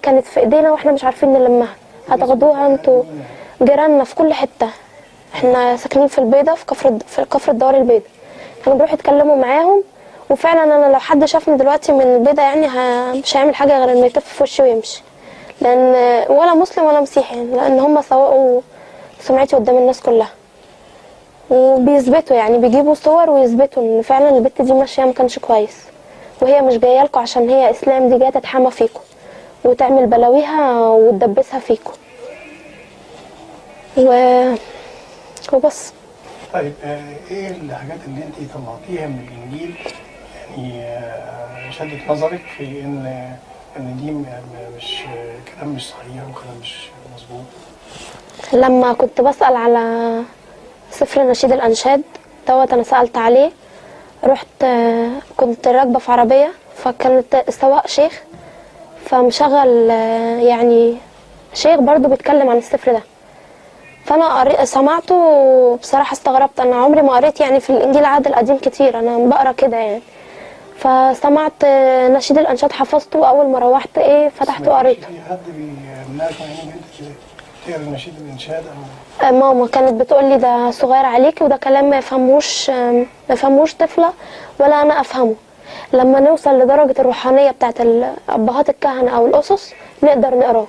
كانت في ايدينا واحنا مش عارفين نلمها. هتاخدوها انتوا؟ جيراننا في كل حته، احنا ساكنين في البيضه، في كفر الدوار البيضه. كانوا بيروحوا يتكلموا معاهم، وفعلا انا لو حد شافني دلوقتي من البيضه يعني مش هيعمل حاجه غير انه يتف في وشي ويمشي، لان ولا مسلم ولا مسيحي يعني، لان هم سوقوا سمعتي قدام الناس كلها. وبيثبتوا يعني، بيجيبوا صور ويثبتوا ان فعلا البت دي ماشيه ما كانش كويس، وهي مش جايه لكم عشان هي اسلام، دي جايه تتحمى فيكم وتعمل بلاويها وتدبسها فيكم وبس. طيب ايه الحاجات اللي انت طلعتيها من الانجيل يعني شدت نظرك في ان دي مش كلام مش صحيح وكلام مش مظبوط؟ لما كنت بسأل على سفر نشيد الأنشاد دوت، أنا سألت عليه، رحت كنت راكبة في عربية، فكانت السواق شيخ، فمشغل يعني شيخ برضو بيتكلم عن السفر ده، فأنا سمعته. بصراحة استغربت، أنا عمري ما قريت يعني في الإنجيل العهد القديم كتير، أنا بقرا كده يعني. فسمعت نشيد الأنشاد، حفظته، وأول ما روحت فتحته وقريته. في حد بيمنعك عن انك انت تقرا نشيد الانشاد ماما كانت بتقول لي ده صغير عليكي، وده كلام ما يفهموش طفله ولا انا افهمه. لما نوصل لدرجه الروحانيه بتاعت ابهات الكهنه او الاسس نقدر نقراه.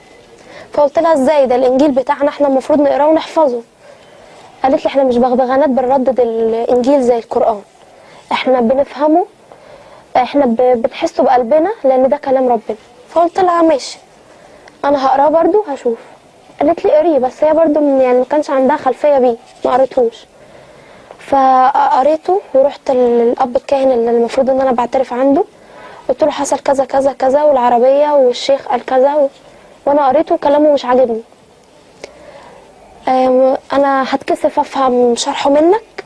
فقلت لها ازاي؟ ده الانجيل بتاعنا احنا المفروض نقراه ونحفظه. قالت لي احنا مش بغبغانات بنردد الانجيل زي القران، احنا بنفهمه، احنا بنحسه بقلبنا لان ده كلام ربنا. فقلت لها ماشي، انا هقراه برضو هشوف. قالت لي قريه، بس هي برضو يعني ما كانش عندها خلفيه بيه، ما قريتهوش. فقريته ورحت للاب الكاهن اللي المفروض ان انا بعترف عنده، قلت له حصل كذا كذا كذا والعربيه والشيخ قال كذا وانا قريته وكلامه مش عاجبني، انا هتكسف افهم شرحه منك،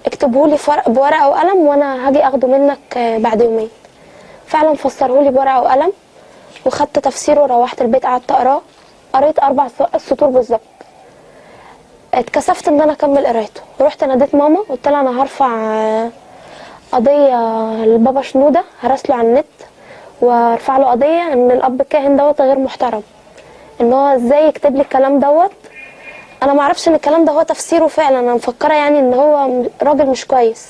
اكتبهولي بورقه وقلم وانا هاجي اخده منك بعد يومين. فعلا فسرهولي بورقه وقلم وخدت تفسيره وروحت البيت قعدت اقراه، قريت 4 سطور بالظبط. اتكسفت ان انا اكمل قرايته، ورحت ناديت ماما قلت لها انا هرفع قضيه لبابا شنوده، هراسله على النت وارفع له قضيه ان الاب الكاهن دوت غير محترم، ان هو ازاي يكتب لي الكلام دوت. انا ما اعرفش ان الكلام ده هو تفسيره فعلا، انا مفكره يعني ان هو راجل مش كويس،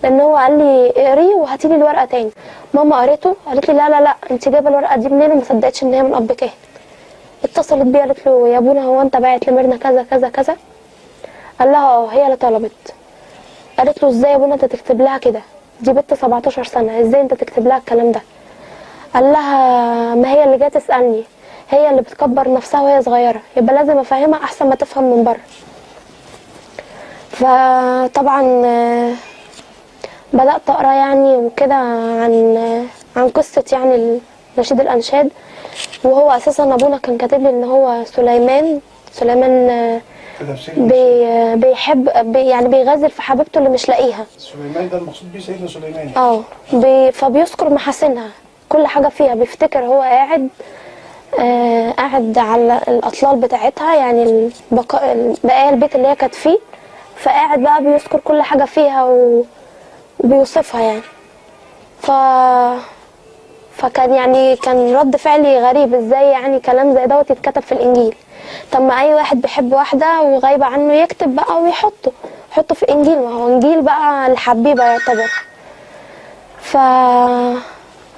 لان هو قال لي اقريه وهاتي لي الورقه تاني. ماما قريته قالت لي لا لا لا انت جايبه الورقه دي منين؟ وما صدقتش ان هي من اب كاهن. اتصلت بيه قالت له يا ابونا هو انت باعت لميرنا كذا كذا كذا؟ قال لها هي اللي طلبت. قالت له ازاي يا ابونا انت تكتب لها كده؟ دي بنت 17 سنه، ازاي انت تكتب لها الكلام ده؟ قال لها ما هي اللي جايه تسالني، هي اللي بتكبر نفسها وهي صغيره، يبقى لازم افهمها احسن ما تفهم من بره. فطبعا بدات اقرا يعني وكده عن قصه يعني نشيد الانشاد. وهو اساسا ابونا كان كاتب لي ان هو سليمان بيحب يعني بيغزل في حبيبته اللي مش لاقيها. سليمان ده المقصود بيه سيدنا سليمان يعني. فبيذكر محاسنها، كل حاجه فيها بيفتكر هو قاعد على الاطلال بتاعتها، يعني بقايا البيت اللي هي كانت فيه، فقاعد بقى بيذكر كل حاجه فيها وبيوصفها يعني. فكان يعني كان رد فعلي غريب، ازاي يعني كلام زي دوت يتكتب في الانجيل؟ طب ما اي واحد بيحب واحده وغايبه عنه يكتب بقى ويحطه في الانجيل، ما هو انجيل بقى الحبيبه يعتبر.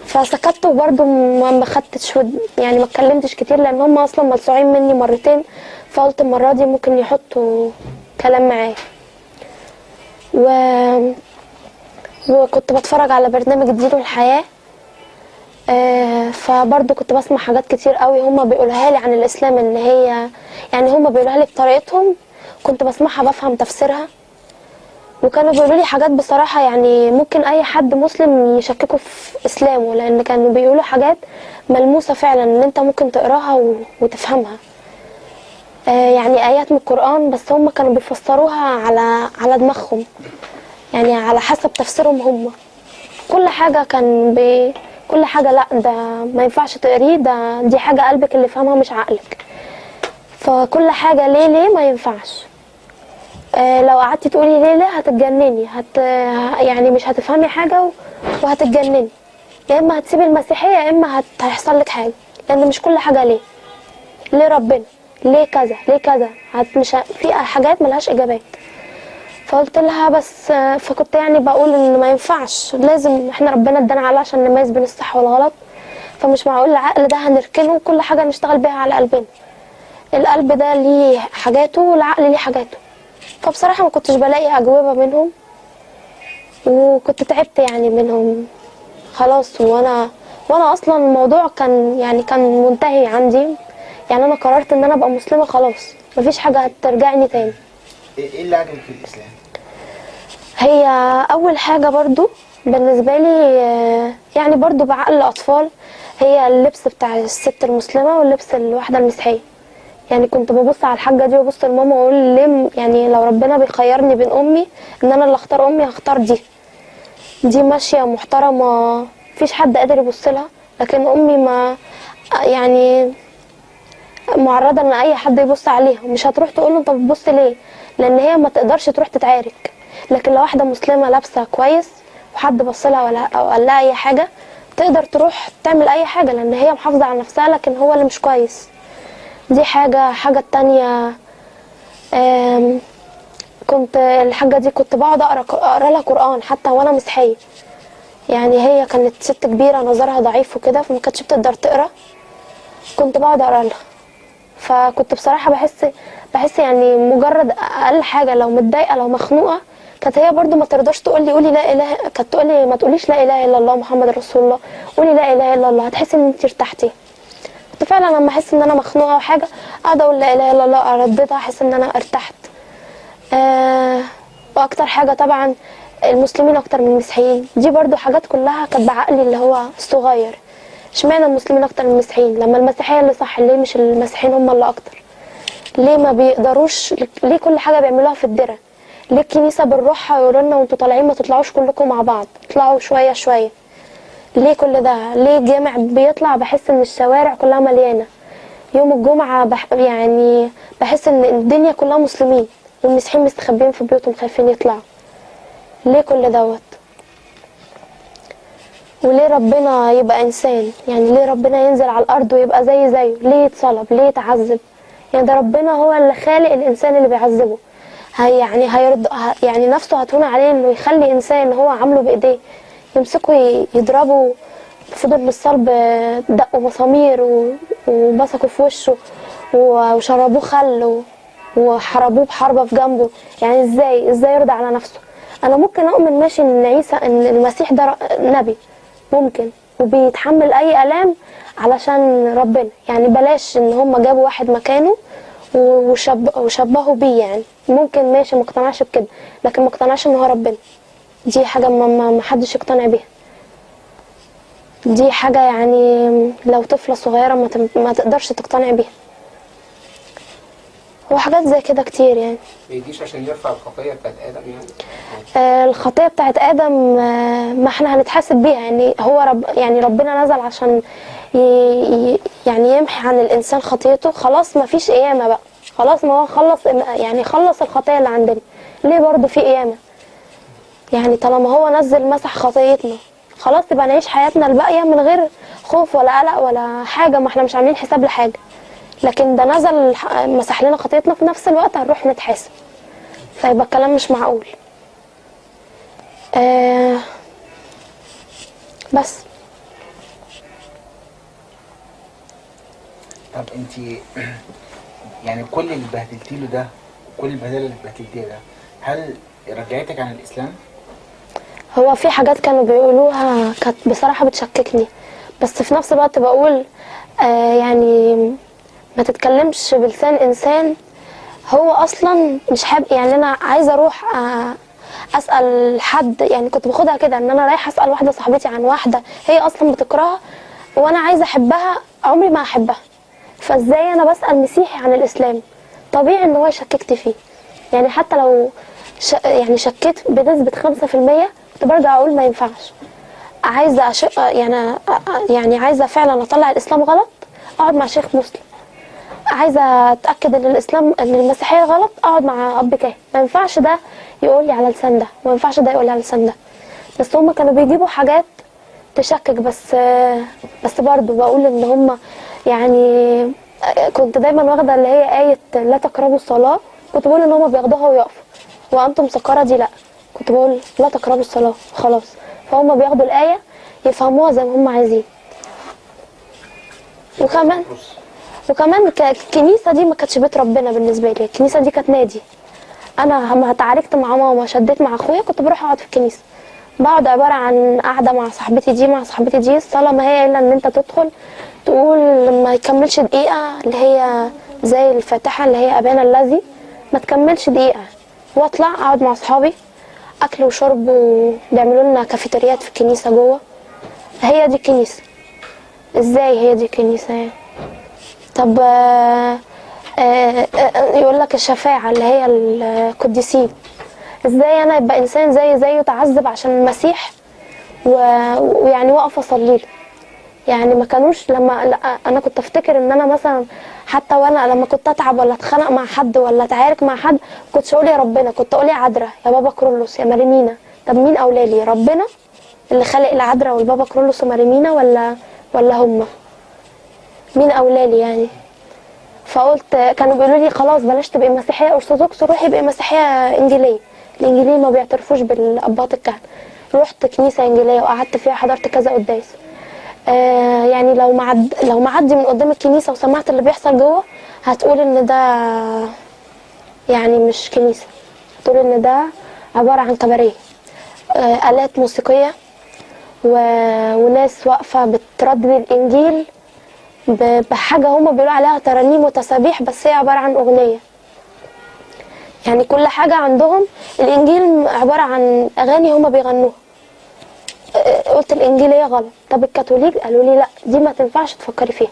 فسكت وبرده ما خدتش يعني ما اتكلمتش كتير، لان هم اصلا ملسوعين مني مرتين، فقلت المره دي ممكن يحطوا كلام معايا. وكنت بتفرج على برنامج دين والحياه، فبرضه كنت بسمع حاجات كتير قوي هم بيقولها لي عن الاسلام، ان هي يعني هم بيقولها لي بطريقتهم، كنت بسمعها بفهم تفسيرها. وكانوا بيقولوا لي حاجات بصراحه يعني ممكن اي حد مسلم يشككوا في اسلامه، لان كانوا بيقولوا حاجات ملموسه فعلا ان انت ممكن تقراها وتفهمها. يعني ايات من القران، بس هم كانوا بيفسروها على دماغهم، يعني على حسب تفسيرهم هم. كل حاجه كل حاجه لا ده ما ينفعش تقريه، دي حاجه قلبك اللي فهمها مش عقلك. فكل حاجه ليه ما ينفعش. لو قعدتي تقولي ليه هتتجنني، يعني مش هتفهمي حاجه وهتتجنني، يا اما هتسيبي المسيحيه يا اما هيحصل لك حاجه، لان مش كل حاجه ليه ربنا، ليه كذا ليه كذا، مش في حاجات ملهاش اجابات. فقلت لها بس فكنت يعني بقول ان ما ينفعش، لازم احنا ربنا ادانا عقل عشان نميز بين الصح والغلط، فمش معقول العقل ده هنركنه كل حاجه نشتغل بيها على قلبنا. القلب ده ليه حاجاته والعقل ليه حاجاته. فبصراحه ما كنتش بلاقي اجوبه منهم، وكنت تعبت يعني منهم خلاص. وانا اصلا الموضوع كان منتهي عندي، يعني انا قررت ان انا ابقى مسلمه خلاص، مفيش حاجه هترجعني تاني. ايه اللي عجبك في الاسلام؟ هي اول حاجه برضو بالنسبه لي يعني برضو بعقل الاطفال، هي اللبس بتاع الست المسلمه واللبس الواحده المسيحيه. يعني كنت ببص على الحاجه دي وببص لماما واقول ليه، يعني لو ربنا بيخيرني بين امي ان انا اللي اختار امي هختار دي ماشيه محترمه مفيش حد قادر يبص لها، لكن امي ما يعني معرضه ان اي حد يبص عليها، مش هتروح تقول له انت بتبص ليه، لان هي ما تقدرش تروح تتعارك. لكن لو واحده مسلمه لابسه كويس وحد بص لها ولا او قال لها اي حاجه تقدر تروح تعمل اي حاجه، لان هي محافظه على نفسها، لكن هو اللي مش كويس. دي حاجه التانية كنت الحاجه دي كنت بقعد اقرا لها قران حتى وانا مسيحيه. يعني هي كانت ست كبيره نظرها ضعيف وكده، فما كانتش بتقدر تقرا، كنت بقعد اقرا لها. فكنت بصراحه بحس يعني مجرد اقل حاجه لو متضايقه لو مخنوقه كانت هي برضو ما ترضاش تقول لي قولي لا اله، كانت تقول لي ما تقوليش لا اله الا الله محمد رسول الله، قولي لا اله الا الله هتحسي ان انت ارتحتي. كنت فعلا لما احس ان انا مخنوقه او حاجه اقعد اقول لا اله الا الله ارددها احس ان انا ارتحت. واكتر حاجه طبعا المسلمين اكتر من المسيحيين، دي برضو حاجات كلها كانت بعقلي اللي هو الصغير. اشمعنى المسلمين اكتر من المسيحيين لما المسيحيه اللي صح، ليه مش المسيحيين هم اللي اكتر؟ ليه ما بيقدروش؟ ليه كل حاجه بيعملوها في الدره؟ ليه الكنيسه بنروحها يقولوا لنا وانتوا طالعين ما تطلعوش كلكم مع بعض، اطلعوا شويه شويه؟ ليه كل ده؟ ليه الجامع بيطلع بحس ان الشوارع كلها مليانه يوم الجمعه؟ يعني بحس ان الدنيا كلها مسلمين والمسيحيين مستخبيين في بيوتهم خايفين يطلعوا. ليه كل دوت؟ وليه ربنا يبقى انسان؟ يعني ليه ربنا ينزل على الارض ويبقى زيه؟ ليه يتصلب؟ ليه يتعذب؟ يعني ده ربنا هو اللي خالق الانسان اللي بيعذبه. هيرضى يعني نفسه هتهون عليه انه يخلي انسان هو عامله بايديه يمسكه يضربه فضل بالصلب، دقوا مسامير ومسكوا في وشه وشربوه خل وحربوه بحربة في جنبه. يعني ازاي يرضى على نفسه؟ انا ممكن اؤمن ماشي ان المسيح ده نبي ممكن وبيتحمل اي الام علشان ربنا، يعني بلاش ان هم جابوا واحد مكانه وشبهوا بيه، يعني ممكن ماشي ما اقتنعش بكده، لكن ما اقتنعش ان هو ربنا. دي حاجه ما حدش يقتنع بيها. دي حاجه يعني لو طفله صغيره ما تقدرش تقتنع بيها. وحاجات زي كده كتير يعني. ما يجيش عشان يرفع الخطيه بتاعت ادم يعني؟ الخطيه بتاعت ادم ما احنا هنتحاسب بيها، يعني هو يعني ربنا نزل عشان يعني يمحي عن الانسان خطيته. خلاص ما فيش قيامه بقى، خلاص ما هو خلص الخطيه اللي عندنا، ليه برضو في قيامه؟ يعني طالما هو نزل مسح خطيتنا خلاص يبقى نعيش حياتنا الباقيه من غير خوف ولا قلق ولا حاجه، ما احنا مش عاملين حساب لحاجه. لكن ده نزل مسح لنا خطيتنا في نفس الوقت هنروح نتحاسب، فيبقى الكلام مش معقول. بس طب انت يعني كل اللي اتبهدلتي له ده، كل البهدله اللي اتبهدلتيها ده، هل رجعتك عن الاسلام؟ هو في حاجات كانوا بيقولوها كانت بصراحه بتشككني، بس في نفس الوقت بقول يعني ما تتكلمش بلسان انسان هو اصلا مش حابب. يعني انا عايزه اروح اسال حد، يعني كنت باخدها كده ان انا رايحه اسال واحده صاحبتي عن واحده هي اصلا بتكرهها وانا عايزه احبها، عمري ما هحبها. فازاي انا بسال مسيحي عن الاسلام؟ طبيعي ان هو يشككت فيه. يعني حتى لو يعني شكيت بنسبه 5% كنت برجع اقول ما ينفعش. عايزه يعني عايزه فعلا اطلع الاسلام غلط اقعد مع شيخ مسلم، عايزه اتاكد ان المسيحيه غلط اقعد مع اب كاهن. ما ينفعش ده يقول لي على لسان ده وما ينفعش ده يقول لي على لسان ده. بس هم كانوا بيجيبوا حاجات تشكك، بس برضو بقول ان هم يعني كنت دايما واخده اللي هي آية لا تقربوا الصلاة، كنت بقول ان هما بياخدوها ويقفوا، وانتم سكارى دي لا، كنت بقول لا تقربوا الصلاة خلاص. فهم بياخدوا الآية يفهموها زي ما هم عايزين. وكمان الكنيسة دي ما كانتش بيت ربنا بالنسبة لي، الكنيسة دي كانت نادي. انا لما اتعاركت مع ماما شديت مع اخويا كنت بروح اقعد في الكنيسة، بقعد عبارة عن قاعدة مع صاحبتي دي مع صاحبتي دي. الصلاة ما هي الا ان انت تدخل تقول ما يكملش دقيقة اللي هي زي الفاتحة اللي هي ابانا الذي، ما تكملش دقيقة، واطلع اقعد مع اصحابي، اكل وشرب، وبيعملوا لنا كافيتريات في الكنيسة جوه. هي دي الكنيسة. ازاي هي دي الكنيسة يعني؟ طب يقول لك الشفاعة اللي هي القديسين، ازاي انا يبقى انسان زيه تعذب عشان المسيح ويعني واقف اصلي له؟ يعني ما كانوش لما انا كنت افتكر ان انا مثلا حتى وانا لما كنت اتعب ولا اتخانق مع حد ولا اتعارك مع حد كنتش اقول يا ربنا، كنت اقول يا عذراء يا بابا كرولوس يا ماريمينا. طب مين اولالي، ربنا اللي خلق العذراء والبابا كرولوس وماريمينا ولا هم؟ مين اولالي يعني؟ فقلت كانوا بيقولوا لي خلاص بلاش تبقي مسيحيه ارثوذكس، روحي بقي مسيحيه انجيليه، الانجيليين ما بيعترفوش بالاباط الكهنه. رحت كنيسه انجيليه وقعدت فيها، حضرت كذا قداس. يعني لو معدي من قدام الكنيسه وسمعت اللي بيحصل جوه هتقول ان ده يعني مش كنيسه، هتقول ان ده عباره عن كباريه، آلات موسيقيه وناس واقفه بتردد الانجيل بحاجه هما بيقولوا عليها ترانيم وتسابيح، بس هي عباره عن اغنيه. يعني كل حاجه عندهم الانجيل عباره عن اغاني هما بيغنوها. قلت الانجيليه غلط. طب الكاثوليك قالوا لي لا دي ما تنفعش تفكري فيها،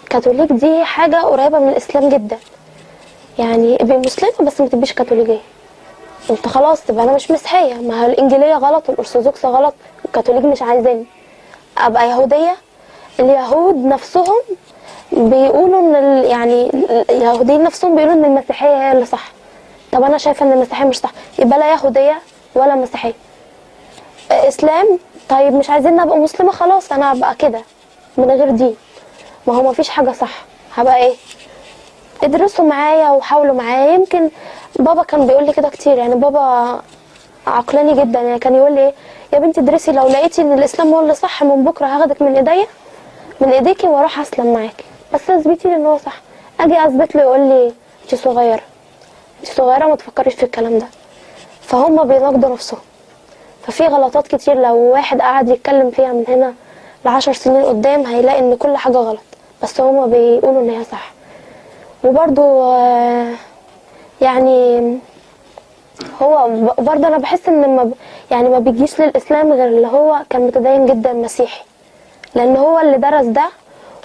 الكاثوليك دي حاجه قريبه من الاسلام جدا، يعني ابقي مسلمه بس ما تبقيش كاثوليكيه. انت خلاص تبقى انا مش مسيحيه، ما هو الانجيليه غلط والارثوذكس غلط، الكاثوليك مش عايزاني ابقى يهوديه. اليهود نفسهم بيقولوا ان يعني اليهوديين نفسهم بيقولوا ان المسيحيه هي اللي صح. طب انا شايفه ان المسيحيه مش صح، يبقى لا يهوديه ولا مسيحيه. اسلام، طيب مش عايزين ابقى مسلمه خلاص انا ابقى كده من غير دين. ما هو مفيش حاجه صح، هبقى ايه؟ ادرسوا معايا وحاولوا معايا. يمكن بابا كان بيقول لي كده كتير، يعني بابا عقلاني جدا، يعني كان يقول لي يا بنتي ادرسي، لو لقيتي ان الاسلام هو اللي صح من بكره هاخدك من ايديكي واروح اسلم معاكي، بس اثبتي لي ان هو صح. اجي اثبت له يقول لي انت صغيره ما تفكريش في الكلام ده. فهم بيناقضوا نفسهم. ففي غلطات كتير لو واحد قعد يتكلم فيها من هنا ل10 سنين قدام هيلاقي ان كل حاجه غلط، بس هم بيقولوا ان هي صح. وبرضو يعني هو برضه انا بحس ان ما بيجيش للاسلام غير اللي هو كان متدين جدا مسيحي، لان هو اللي درس ده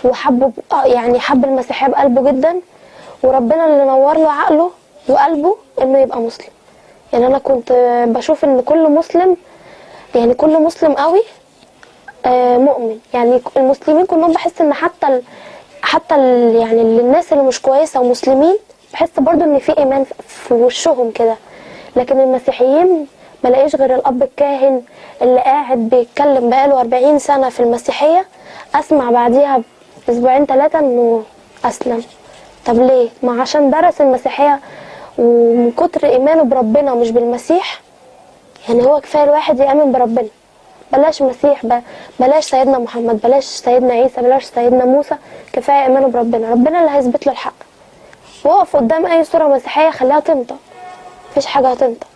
وحب يعني حب المسيحيه بقلبه جدا، وربنا اللي نور له عقله وقلبه انه يبقى مسلم. يعني انا كنت بشوف ان كل مسلم قوي مؤمن. يعني المسلمين كلهم بحس ان حتى يعني الناس اللي مش كويسه ومسلمين بحس برضو ان في ايمان في وشهم كده. لكن المسيحيين ملاقيش غير الاب الكاهن اللي قاعد بيتكلم بقاله 40 سنه في المسيحيه، اسمع بعديها اسبوعين 3 انه اسلم. طب ليه؟ ما عشان درس المسيحيه ومن كتر ايمانه بربنا مش بالمسيح. يعني هو كفايه الواحد يامن بربنا، بلاش مسيح، بلاش سيدنا محمد، بلاش سيدنا عيسى، بلاش سيدنا موسى، كفايه ايمانه بربنا، ربنا اللي هيثبت له الحق. وقف قدام اي صوره مسيحيه خليها تنطق، مفيش حاجه هتنطق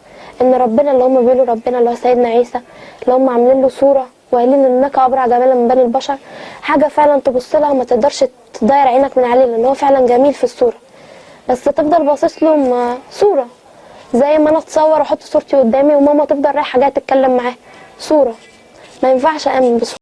ان ربنا اللي هم بيقولوا ربنا اللي هو سيدنا عيسى اللي هم عاملين له صوره وقايلين انك ابرع جمالا من بني البشر، حاجه فعلا تبص لها وما تقدرش تضير عينك من عليه لان هو فعلا جميل في الصوره، بس تفضل باصص له صوره. زي ما انا اتصور واحط صورتي قدامي وماما تفضل رايحه جايه تتكلم معاه، صوره. ما ينفعش امن بصوره.